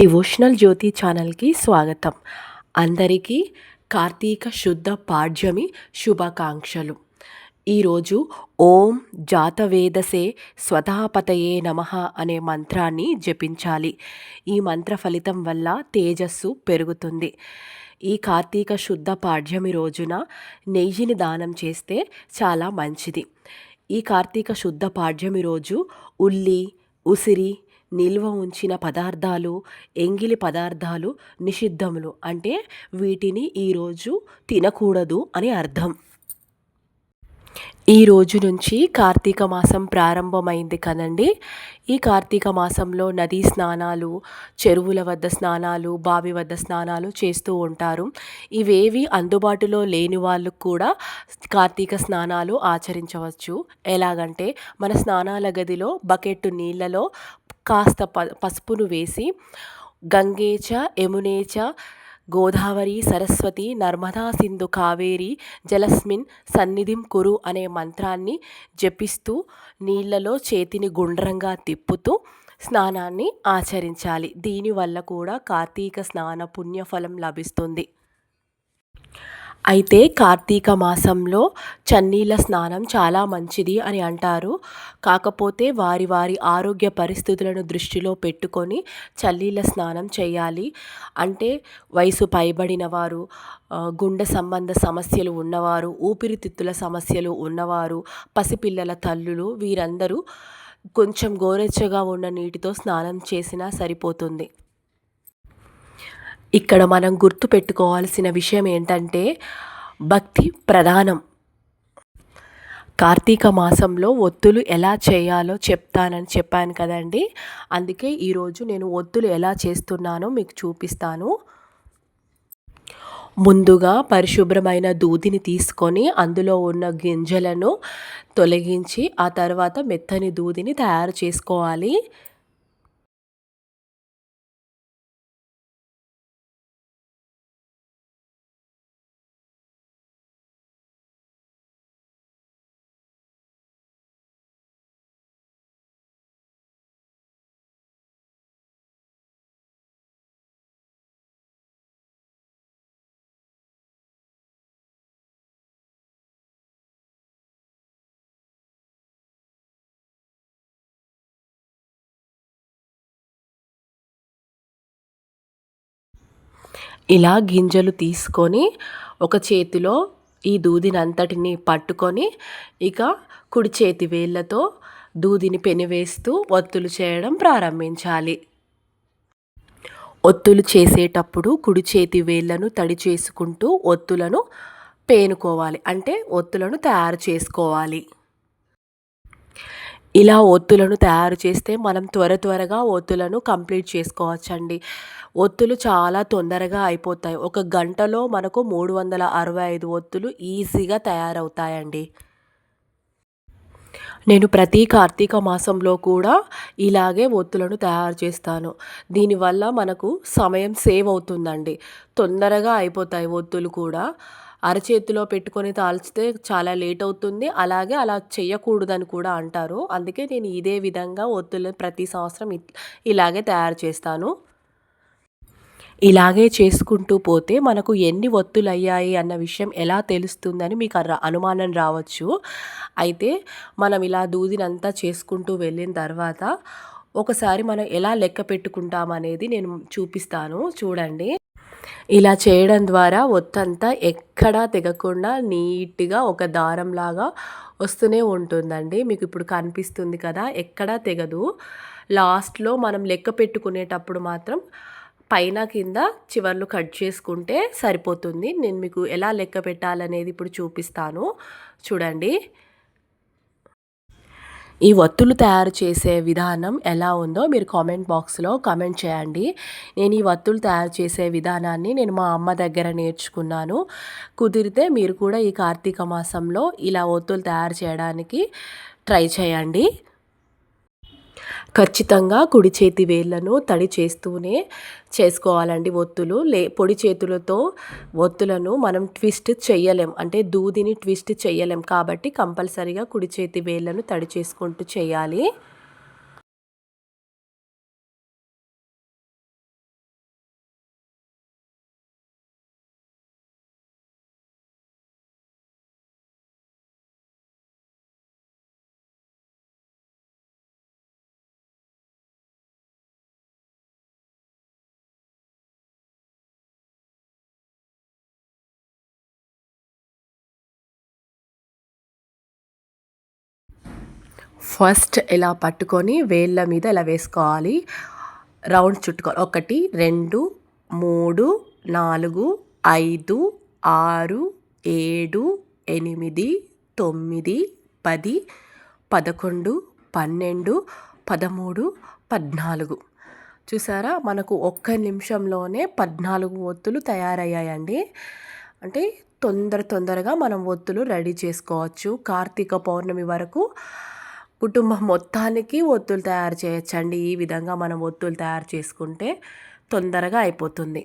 Devotional జ్యోతి ఛానల్కి స్వాగతం. అందరికీ కార్తీక శుద్ధ పాడ్యమి శుభాకాంక్షలు. ఈరోజు ఓం జాతవేదసే స్వతాపతయే నమః అనే మంత్రాన్ని జపించాలి. ఈ మంత్ర ఫలితం వల్ల తేజస్సు పెరుగుతుంది. ఈ కార్తీక శుద్ధ పాడ్యమి రోజున నెయ్యిని దానం చేస్తే చాలా మంచిది. ఈ కార్తీక శుద్ధ పాడ్యమి రోజు ఉల్లి, ఉసిరి, నిల్వ ఉంచిన పదార్థాలు, ఎంగిలి పదార్థాలు నిషిద్ధములు. అంటే వీటిని ఈరోజు తినకూడదు అని అర్థం. ఈ రోజు నుంచి కార్తీక మాసం ప్రారంభమైంది కదండి. ఈ కార్తీక మాసంలో నదీ స్నానాలు, చెరువుల వద్ద స్నానాలు, బావి వద్ద స్నానాలు చేస్తూ ఉంటారు. ఇవేవి అందుబాటులో లేని వాళ్ళు కూడా కార్తీక స్నానాలు ఆచరించవచ్చు. ఎలాగంటే మన స్నానాల గదిలో బకెట్టు నీళ్ళలో కాస్త పసుపును వేసి గంగేచ యమునేచ గోదావరి సరస్వతి నర్మదా సింధు కావేరి జలస్మిన్ సన్నిధిం కురు అనే మంత్రాన్ని జపిస్తూ నీళ్ళలో చేతిని గుండ్రంగా తిప్పుతూ స్నానాన్ని ఆచరించాలి. దీనివల్ల కూడా కార్తీక స్నాన పుణ్యఫలం లభిస్తుంది. అయితే కార్తీక మాసంలో చన్నీళ్ళ స్నానం చాలా మంచిది అని అంటారు. కాకపోతే వారి వారి ఆరోగ్య పరిస్థితులను దృష్టిలో పెట్టుకొని చన్నీళ్ళ స్నానం చేయాలి. అంటే వయసు పైబడిన వారు, గుండె సంబంధ సమస్యలు ఉన్నవారు, ఊపిరితిత్తుల సమస్యలు ఉన్నవారు, పసిపిల్లల తల్లులు వీరందరూ కొంచెం గోరెచ్చగా ఉన్న నీటితో స్నానం చేసినా సరిపోతుంది. ఇక్కడ మనం గుర్తుపెట్టుకోవాల్సిన విషయం ఏంటంటే భక్తి ప్రధానం. కార్తీక మాసంలో ఒత్తులు ఎలా చేయాలో చెప్తానని చెప్పాను కదండి. అందుకే ఈరోజు నేను ఒత్తులు ఎలా చేస్తున్నానో మీకు చూపిస్తాను. ముందుగా పరిశుభ్రమైన దూదిని తీసుకొని అందులో ఉన్న గింజలను తొలగించి ఆ తర్వాత మెత్తని దూదిని తయారు చేసుకోవాలి. ఇలా గింజలు తీసుకొని ఒక చేతిలో ఈ దూదిని అంతటిని పట్టుకొని ఇక కుడి చేతి వేళ్ళతో దూదిని పెనివేస్తూ ఒత్తులు చేయడం ప్రారంభించాలి. ఒత్తులు చేసేటప్పుడు కుడి చేతి వేళ్ళను తడి చేసుకుంటూ ఒత్తులను పేనుకోవాలి. అంటే ఒత్తులను తయారు చేసుకోవాలి. ఇలా ఒత్తులను తయారు చేస్తే మనం త్వరగా ఒత్తులను కంప్లీట్ చేసుకోవచ్చండి. ఒత్తులు చాలా తొందరగా అయిపోతాయి. ఒక గంటలో మనకు 365 ఒత్తులు ఈజీగా తయారవుతాయండి. నేను ప్రతి కార్తీక మాసంలో కూడా ఇలాగే ఒత్తులను తయారు చేస్తాను. దీనివల్ల మనకు సమయం సేవ్ అవుతుందండి. తొందరగా అయిపోతాయి ఒత్తులు కూడా. అరచేతిలో పెట్టుకొని తాల్చితే చాలా లేట్ అవుతుంది. అలాగే అలా చేయకూడదని కూడా అంటారు. అందుకే నేను ఇదే విధంగా ఒత్తులను ప్రతి సంవత్సరం ఇలాగే తయారు చేస్తాను. ఇలాగే చేసుకుంటూ పోతే మనకు ఎన్ని ఒత్తులయ్యాయి అన్న విషయం ఎలా తెలుస్తుందని మీకు అనుమానం రావచ్చు. అయితే మనం ఇలా దూదినంతా చేసుకుంటూ వెళ్ళిన తర్వాత ఒకసారి మనం ఎలా లెక్క పెట్టుకుంటామనేది నేను చూపిస్తాను చూడండి. ఇలా చేయడం ద్వారా ఒత్తంతా ఎక్కడా తెగకుండా నీట్గా ఒక దారంలాగా వస్తూనే ఉంటుందండి. మీకు ఇప్పుడు కనిపిస్తుంది కదా, ఎక్కడా తెగదు. లాస్ట్లో మనం లెక్క పెట్టుకునేటప్పుడు మాత్రం పైన కింద చివర్లు కట్ చేసుకుంటే సరిపోతుంది. నేను మీకు ఎలా లెక్క పెట్టాలనేది ఇప్పుడు చూపిస్తాను చూడండి. ఈ ఒత్తులు తయారు చేసే విధానం ఎలా ఉందో మీరు కామెంట్ బాక్స్లో కామెంట్ చేయండి. నేను ఈ ఒత్తులు తయారు చేసే విధానాన్ని నేను మా అమ్మ దగ్గర నేర్చుకున్నాను. కుదిరితే మీరు కూడా ఈ కార్తీక మాసంలో ఇలా ఒత్తులు తయారు చేయడానికి ట్రై చేయండి. ఖచ్చితంగా కుడి చేతి వేళ్ళను తడి చేస్తూనే చేసుకోవాలండి ఒత్తులు. పొడి చేతులతో ఒత్తులను మనం ట్విస్ట్ చేయలేం. అంటే దూదిని ట్విస్ట్ చేయలేం కాబట్టి కంపల్సరీగా కుడి చేతి వేళ్ళను తడి చేసుకుంటూ చేయాలి. ఫస్ట్ ఇలా పట్టుకొని వేళ్ళ మీద ఇలా వేసుకోవాలి. రౌండ్ చుట్టుకోవాలి. 1, 2, 3, 4, 5, 6, 7, 8, 9, 10, 11, 12, 13, 14. చూసారా, మనకు ఒక్క నిమిషంలోనే 14 ఒత్తులు తయారయ్యాయండి. అంటే తొందరగా మనం ఒత్తులు రెడీ చేసుకోవచ్చు. కార్తీక పౌర్ణమి వరకు కుటుంబం మొత్తానికి ఒత్తులు తయారు చేయొచ్చండి. ఈ విధంగా మనం ఒత్తులు తయారు చేసుకుంటే తొందరగా అయిపోతుంది.